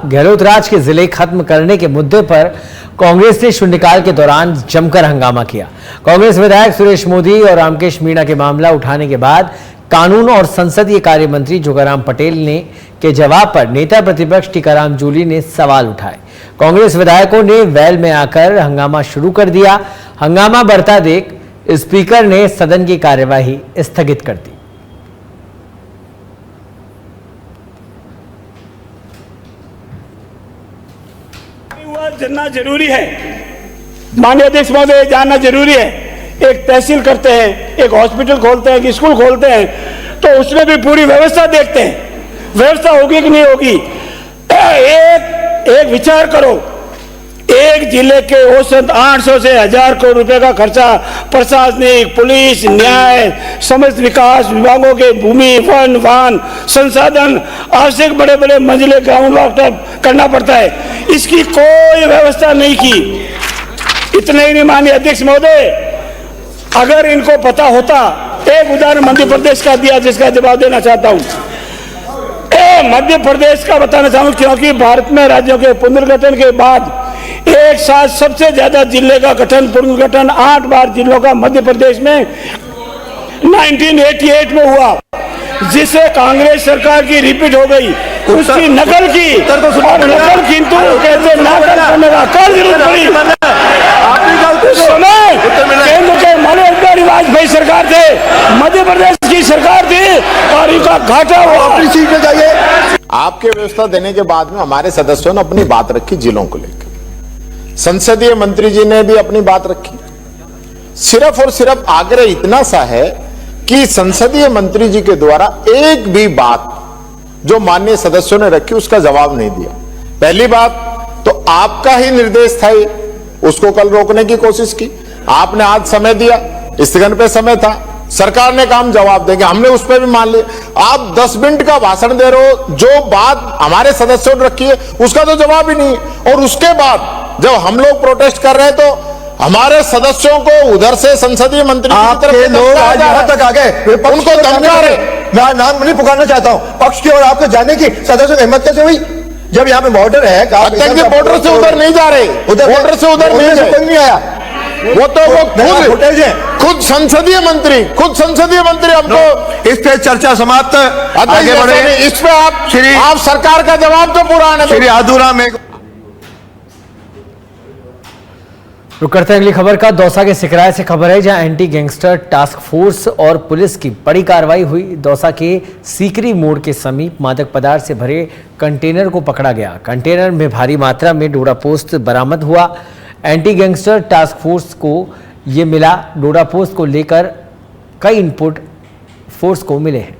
गहलोत राज के जिले खत्म करने के मुद्दे पर कांग्रेस ने शून्यकाल के दौरान जमकर हंगामा किया। कांग्रेस विधायक सुरेश मोदी और रामकेश मीणा के मामला उठाने के बाद कानून और संसदीय कार्य मंत्री जोगाराम पटेल ने के जवाब पर नेता प्रतिपक्ष टीकाराम जूली ने सवाल उठाए। कांग्रेस विधायकों ने वेल में आकर हंगामा शुरू कर दिया। हंगामा बढ़ता देख स्पीकर ने सदन की कार्यवाही स्थगित कर दी। जानना जरूरी है, माननीय अध्यक्ष महोदय, जानना जरूरी है। एक तहसील करते हैं, एक हॉस्पिटल खोलते हैं, एक स्कूल खोलते हैं, तो उसमें भी पूरी व्यवस्था देखते हैं, व्यवस्था होगी कि नहीं होगी। एक विचार करो, एक जिले के औसत 800 से 1000 करोड़ रुपए का खर्चा प्रशासनिक, पुलिस, न्याय, समस्त विकास विभागों के भूमि, वन, वाहन, संसाधन, आवश्यक बड़े बड़े मंजिले ग्राउंड वाटर करना पड़ता है। इसकी कोई व्यवस्था नहीं की। इतना ही नहीं, माननीय अध्यक्ष महोदय, अगर इनको पता होता, एक उदाहरण मध्य प्रदेश का दिया जिसका जवाब देना चाहता हूं। मध्य प्रदेश का बताना चाहूं क्योंकि भारत में राज्यों के पुनर्गठन के बाद एक साथ सबसे ज्यादा जिले का गठन, पुनर्गठन 8 बार जिलों का मध्य प्रदेश में 1988 में हुआ, जिसे कांग्रेस सरकार की रिपीट हो गई, उसकी नकल की और नकल किंतु कहते नकल करने का कर जरूरत पड़ी। केंद्र के मनोहर लाल वाजपेयी सरकार थे, मध्य प्रदेश की सरकार थी और इनका घाटा हुआ। अपनी सीट पे जाइए। आपके व्यवस्था देने के बाद में हमारे सदस्यों ने अपनी बात रखी जिलों को लेकर, संसदीय मंत्री जी ने भी अपनी बात रखी। सिर्फ और सिर्फ आग्रह इतना सा है कि संसदीय मंत्री जी के द्वारा एक भी बात जो माननीय सदस्यों ने रखी उसका जवाब नहीं दिया। पहली बात तो आपका ही निर्देश था, उसको कल रोकने की कोशिश की, आपने आज समय दिया, स्थगन पे समय था, सरकार ने काम जवाब देंगे, हमने उस पर भी मान लिया। आप 10 मिनट का भाषण दे रहे हो, जो बात हमारे सदस्यों ने रखी है उसका तो जवाब ही नहीं। और उसके बाद जब हम लोग प्रोटेस्ट कर रहे हैं तो हमारे सदस्यों को उधर से संसदीय मंत्री आपके लोग आज यहां तक आ गए, उनको धमका रहे। मैं नाम नहीं पुकारना चाहता हूं, पक्ष की और आपके जाने की सदस्यों की हिम्मत कैसे हुई? जब यहाँ पे बॉर्डर है, बॉर्डर से उधर नहीं जा रहे, बॉर्डर से उधर कोई नहीं आया। वो खुद संसदीय मंत्री हमको इस पे चर्चा समाप्त, आगे बढ़े। इस पे आप सरकार का जवाब तो पूरा आने श्री आदुरा में। रुक करते हैं अगली खबर का। दौसा के सिकराय से खबर है, जहां एंटी गैंगस्टर टास्क फोर्स और पुलिस की बड़ी कार्रवाई हुई। दौसा के सीकरी मोड़ के समीप मादक पदार्थ से भरे कंटेनर को पकड़ा गया। कंटेनर में भारी मात्रा में डोडा पोस्त बरामद हुआ। एंटी गैंगस्टर टास्क फोर्स को ये मिला। डोडा पोस्त को लेकर कई इनपुट फोर्स को मिले हैं।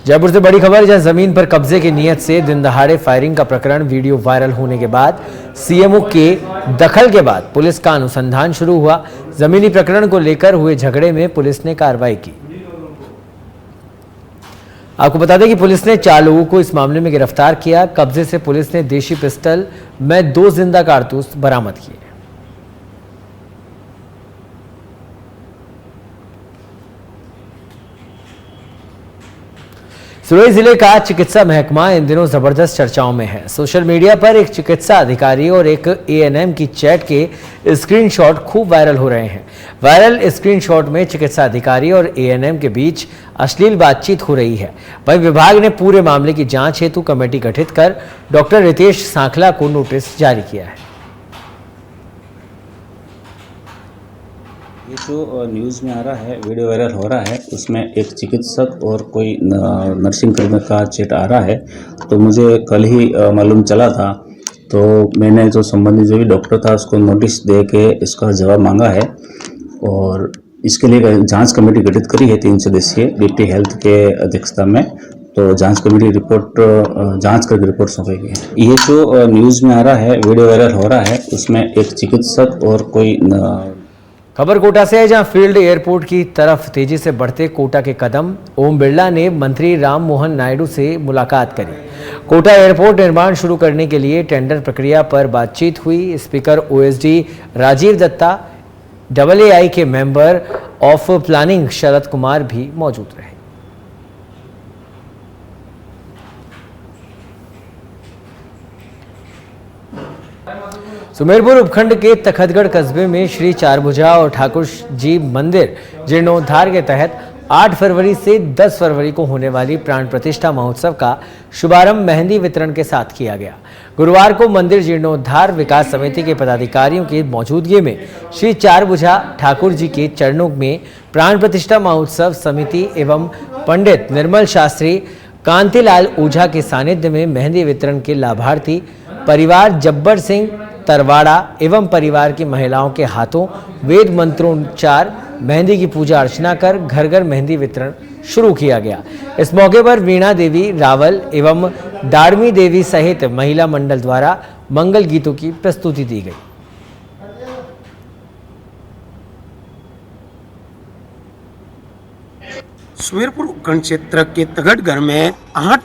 जयपुर से बड़ी खबर, जहां जमीन पर कब्जे की नीयत से दिन दहाड़े फायरिंग का प्रकरण वीडियो वायरल होने के बाद सीएमओ के दखल के बाद पुलिस का अनुसंधान शुरू हुआ। जमीनी प्रकरण को लेकर हुए झगड़े में पुलिस ने कार्रवाई की। आपको बता दें कि पुलिस ने 4 लोगों को इस मामले में गिरफ्तार किया। कब्जे से पुलिस ने देशी पिस्टल में 2 जिंदा कारतूस बरामद किए। सिरोही जिले का चिकित्सा महकमा इन दिनों जबरदस्त चर्चाओं में है। सोशल मीडिया पर एक चिकित्सा अधिकारी और एक एएनएम की चैट के स्क्रीनशॉट खूब वायरल हो रहे हैं। वायरल स्क्रीनशॉट में चिकित्सा अधिकारी और एएनएम के बीच अश्लील बातचीत हो रही है। वहीं विभाग ने पूरे मामले की जांच हेतु कमेटी गठित कर डॉक्टर रितेश सांखला को नोटिस जारी किया है। ये जो न्यूज़ में आ रहा है, वीडियो वायरल हो रहा है, उसमें एक चिकित्सक और कोई नर्सिंग कर्मी का चैट आ रहा है। तो मुझे कल ही मालूम चला था, तो मैंने जो संबंधित जो भी डॉक्टर था उसको नोटिस दे के इसका जवाब मांगा है और इसके लिए जांच कमेटी गठित करी है 3 सदस्यीय डीटी हेल्थ के अध्यक्षता में। तो जांच कमेटी रिपोर्ट जांच करके रिपोर्ट सौंपेगी। ये जो न्यूज़ में आ रहा है, वीडियो वायरल हो रहा है, उसमें एक चिकित्सक और कोई खबर कोटा से है, जहां फील्ड एयरपोर्ट की तरफ तेजी से बढ़ते कोटा के कदम। ओम बिरला ने मंत्री राम मोहन नायडू से मुलाकात करी। कोटा एयरपोर्ट निर्माण शुरू करने के लिए टेंडर प्रक्रिया पर बातचीत हुई। Speaker OSD Rajiv Dutta, AAI के member of planning Sharad Kumar भी मौजूद रहे। सुमेरपुर उपखंड के तखतगढ़ कस्बे में श्री चारभुजा और ठाकुर जी मंदिर जीर्णोद्धार के तहत 8 फरवरी से 10 फरवरी को होने वाली प्राण प्रतिष्ठा महोत्सव का शुभारंभ मेहंदी वितरण के साथ किया गया। गुरुवार को मंदिर जीर्णोद्धार विकास समिति के पदाधिकारियों की मौजूदगी में श्री चारभुजा ठाकुर जी के चरणों में प्राण प्रतिष्ठा महोत्सव समिति एवं पंडित निर्मल शास्त्री कांतिलाल ओझा के सानिध्य में मेहंदी वितरण के लाभार्थी परिवार जब्बर सिंह तरवाड़ा एवं परिवार की महिलाओं के हाथों वेद मंत्रोच्चार मेहंदी की पूजा अर्चना कर घर घर मेहंदी वितरण शुरू किया गया। इस मौके पर वीणा देवी रावल एवं दाड़मी देवी सहित महिला मंडल द्वारा मंगल गीतों की प्रस्तुति दी गई। सुमेरपुर उपखंड क्षेत्र के तखतगढ़ में 8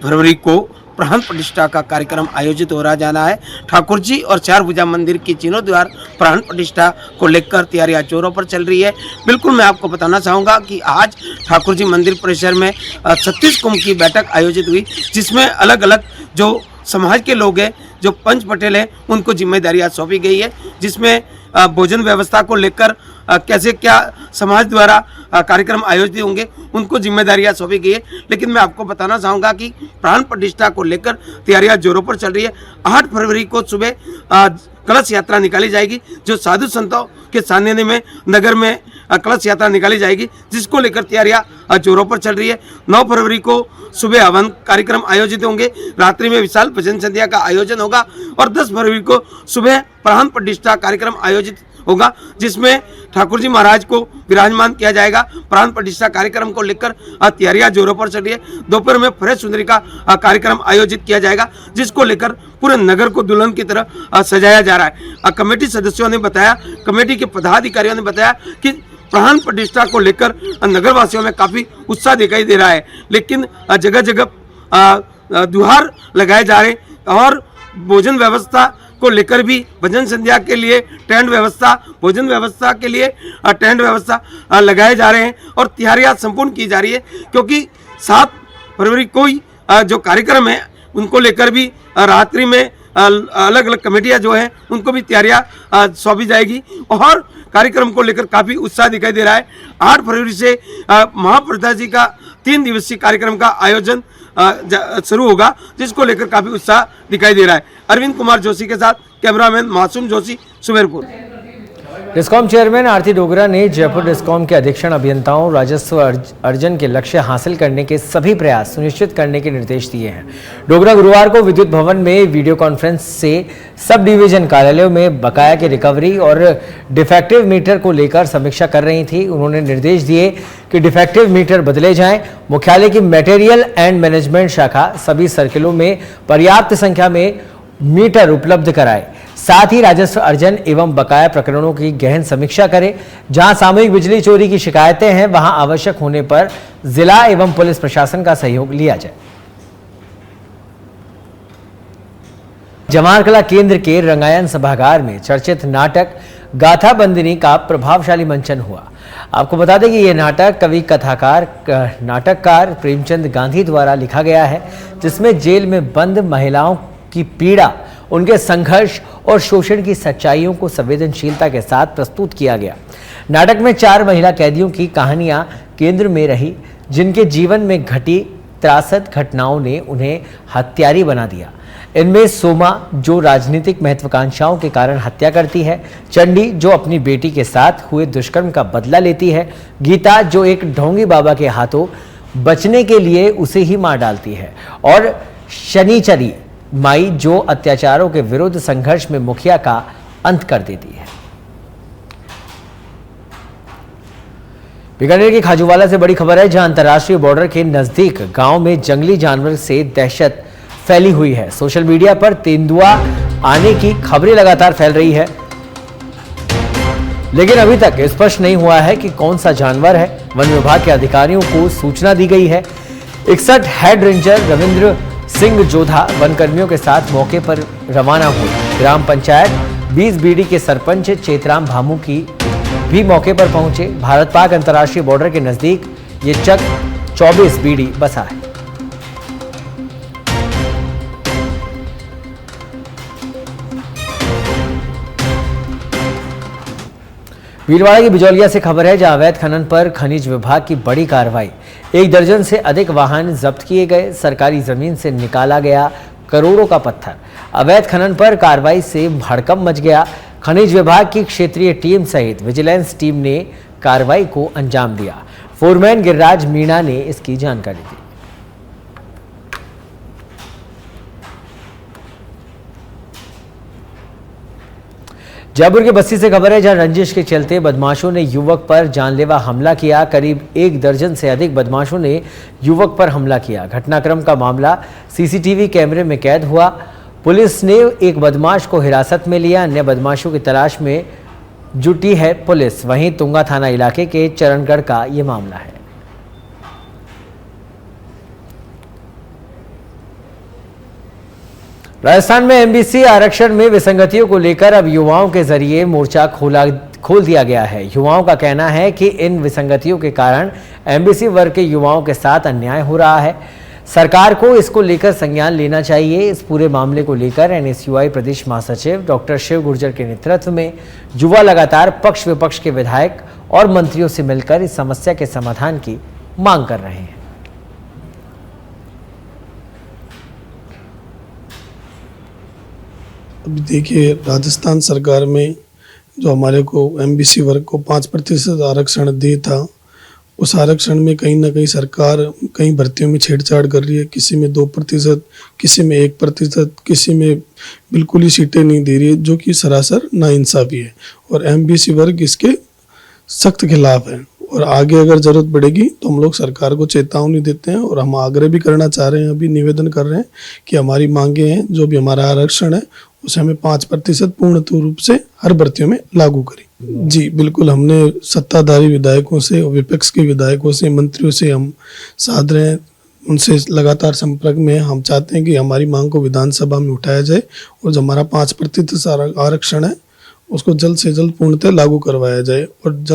फरवरी को प्राण प्रतिष्ठा का कार्यक्रम आयोजित हो रहा जाना है। ठाकुर जी और चारभुजा मंदिर की जीर्णोद्धार प्राण प्रतिष्ठा को लेकर तैयारियां जोरों पर चल रही है। बिल्कुल मैं आपको बताना चाहूँगा कि आज ठाकुर जी मंदिर परिसर में 36 कुंभ की बैठक आयोजित हुई, जिसमें अलग अलग जो समाज के लोग हैं, जो पंच पटेल हैं, उनको जिम्मेदारियां सौंपी गई है, जिसमें भोजन व्यवस्था को लेकर कैसे क्या समाज द्वारा कार्यक्रम आयोजित होंगे, उनको जिम्मेदारियां सौंपी गई है। लेकिन मैं आपको बताना चाहूँगा कि प्राण प्रतिष्ठा को लेकर तैयारियां जोरों पर चल रही है। 8 फरवरी को सुबह कलश यात्रा निकाली जाएगी, जो साधु संतों के सानिध्य में नगर में कलश यात्रा निकाली जाएगी, जिसको लेकर तैयारियां जोरों पर चल रही है। 9 फरवरी को सुबह हवन कार्यक्रम आयोजित होंगे, रात्रि में विशाल भजन संध्या का आयोजन होगा और 10 फरवरी को सुबह प्राण प्रतिष्ठा कार्यक्रम आयोजित होगा, जिसमें ठाकुर जी महाराज को विराजमान किया जाएगा। प्राण प्रतिष्ठा कार्यक्रम को लेकर तैयारियां जोरों पर चल रही है। दोपहर में फरेज सुंदरी का कार्यक्रम आयोजित किया जाएगा, जिसको लेकर पूरे नगर को दुल्हन की तरह सजाया जा रहा है। कमेटी सदस्यों ने बताया, कमेटी के पदाधिकारियों ने बताया कि प्राण प्रतिष्ठा को लेकर नगरवासियों में काफी उत्साह दिखाई दे रहा है, लेकिन जगह जगह दुहार लगाए जा रहे और भोजन व्यवस्था को लेकर भी भजन संध्या के लिए टेंट व्यवस्था, भोजन व्यवस्था के लिए टेंट व्यवस्था लगाए जा रहे हैं और तैयारियां संपूर्ण की जा रही है, क्योंकि 7 फरवरी को ही जो कार्यक्रम है उनको लेकर भी रात्रि में अलग अलग कमेटियां जो हैं उनको भी तैयारियां सौंपी जाएगी और कार्यक्रम को लेकर काफ़ी उत्साह दिखाई दे रहा है। 8 फरवरी से महाप्रभा जी का 3 दिवसीय कार्यक्रम का आयोजन शुरू होगा, जिसको लेकर काफ़ी उत्साह दिखाई दे रहा है। अरविंद कुमार जोशी के साथ कैमरामैन मासूम जोशी, सुमेरपुर। डिस्कॉम चेयरमैन आरती डोगरा ने जयपुर डिस्कॉम के अधीक्षण अभियंताओं राजस्व अर्जन के लक्ष्य हासिल करने के सभी प्रयास सुनिश्चित करने के निर्देश दिए हैं। डोगरा गुरुवार को विद्युत भवन में वीडियो कॉन्फ्रेंस से सब डिवीजन कार्यालयों में बकाया की रिकवरी और डिफेक्टिव मीटर को लेकर समीक्षा कर रही थी। उन्होंने निर्देश दिए कि डिफेक्टिव मीटर बदले जाएं। मुख्यालय की मटेरियल एंड मैनेजमेंट शाखा सभी सर्किलों में पर्याप्त संख्या में मीटर उपलब्ध कराए, साथ ही राजस्व अर्जन एवं बकाया प्रकरणों की गहन समीक्षा करें। जहां सामूहिक बिजली चोरी की शिकायतें हैं, वहां आवश्यक होने पर जिला एवं पुलिस प्रशासन का सहयोग लिया जाए। जवाहर कला केंद्र के रंगायन सभागार में चर्चित नाटक गाथा बंदिनी का प्रभावशाली मंचन हुआ। आपको बता दें कि यह नाटक कवि कथाकार नाटककार प्रेमचंद गांधी द्वारा लिखा गया है, जिसमें जेल में बंद महिलाओं की पीड़ा, उनके संघर्ष और शोषण की सच्चाइयों को संवेदनशीलता के साथ प्रस्तुत किया गया। नाटक में 4 महिला कैदियों की कहानियां केंद्र में रही, जिनके जीवन में घटी त्रासद घटनाओं ने उन्हें हत्यारी बना दिया। इनमें सोमा, जो राजनीतिक महत्वाकांक्षाओं के कारण हत्या करती है, चंडी, जो अपनी बेटी के साथ हुए दुष्कर्म का बदला लेती है, गीता, जो एक ढोंगी बाबा के हाथों बचने के लिए उसे ही मार डालती है, और शनिचरी माई, जो अत्याचारों के विरुद्ध संघर्ष में मुखिया का अंत कर देती है। बीकानेर के खाजूवाला से बड़ी खबर है, जहां अंतर्राष्ट्रीय बॉर्डर के नजदीक गांव में जंगली जानवर से दहशत फैली हुई है। सोशल मीडिया पर तेंदुआ आने की खबरें लगातार फैल रही है, लेकिन अभी तक स्पष्ट नहीं हुआ है कि कौन सा जानवर है। वन विभाग के अधिकारियों को सूचना दी गई है। 61 हेड रेंजर रविंद्र सिंह जोधा वनकर्मियों के साथ मौके पर रवाना हुए। ग्राम पंचायत 20 बीडी के सरपंच चेतराम भामू की भी मौके पर पहुंचे। भारत पाक अंतर्राष्ट्रीय बॉर्डर के नजदीक ये चक 24 बीडी बसा है। भीलवाड़ा की बिजौलिया से खबर है, जहां अवैध खनन पर खनिज विभाग की बड़ी कार्रवाई। 1 दर्जन से अधिक वाहन जब्त किए गए। सरकारी जमीन से निकाला गया करोड़ों का पत्थर। अवैध खनन पर कार्रवाई से भड़कम मच गया। खनिज विभाग की क्षेत्रीय टीम सहित विजिलेंस टीम ने कार्रवाई को अंजाम दिया। फोरमैन गिरिराज मीणा ने इसकी जानकारी दी। जयपुर के बस्ती से खबर है, जहां रंजिश के चलते बदमाशों ने युवक पर जानलेवा हमला किया। करीब 1 दर्जन से अधिक बदमाशों ने युवक पर हमला किया। घटनाक्रम का मामला सीसीटीवी कैमरे में कैद हुआ। पुलिस ने एक बदमाश को हिरासत में लिया। अन्य बदमाशों की तलाश में जुटी है पुलिस। वहीं तुंगा थाना इलाके के चरणगढ़ का ये मामला है। राजस्थान में एमबीसी आरक्षण में विसंगतियों को लेकर अब युवाओं के जरिए मोर्चा खोल दिया गया है। युवाओं का कहना है कि इन विसंगतियों के कारण एमबीसी वर्ग के युवाओं के साथ अन्याय हो रहा है। सरकार को इसको लेकर संज्ञान लेना चाहिए। इस पूरे मामले को लेकर एनएसयूआई प्रदेश महासचिव डॉक्टर शिव गुर्जर के नेतृत्व में युवा लगातार पक्ष विपक्ष के विधायक और मंत्रियों से मिलकर इस समस्या के समाधान की मांग कर रहे हैं। अभी देखिए, राजस्थान सरकार में जो हमारे को एमबीसी वर्ग को 5% आरक्षण दिया था, उस आरक्षण में कहीं ना कहीं सरकार कई भर्तियों में छेड़छाड़ कर रही है। किसी में 2%, किसी में 1%, किसी में बिल्कुल ही सीटें नहीं दे रही है, जो कि सरासर नाइंसाफी है और एमबीसी वर्ग इसके सख्त खिलाफ है। और आगे अगर जरूरत पड़ेगी तो हम लोग सरकार को चेतावनी देते हैं और हम आग्रह भी करना चाह रहे हैं, अभी निवेदन कर रहे हैं कि हमारी मांगे हैं, जो भी हमारा आरक्षण है उसे हमें 5% पूर्ण रूप से हर भर्तियों में लागू करें। जी बिल्कुल, हमने सत्ताधारी विधायकों से, विपक्ष के विधायकों से, मंत्रियों से हम साध रहे हैं, उनसे लगातार संपर्क में। हम चाहते हैं कि हमारी मांग को विधानसभा में उठाया जाए और जो हमारा 5% आरक्षण है उसको जल्द से जल्द पूर्णतः लागू करवाया जाए और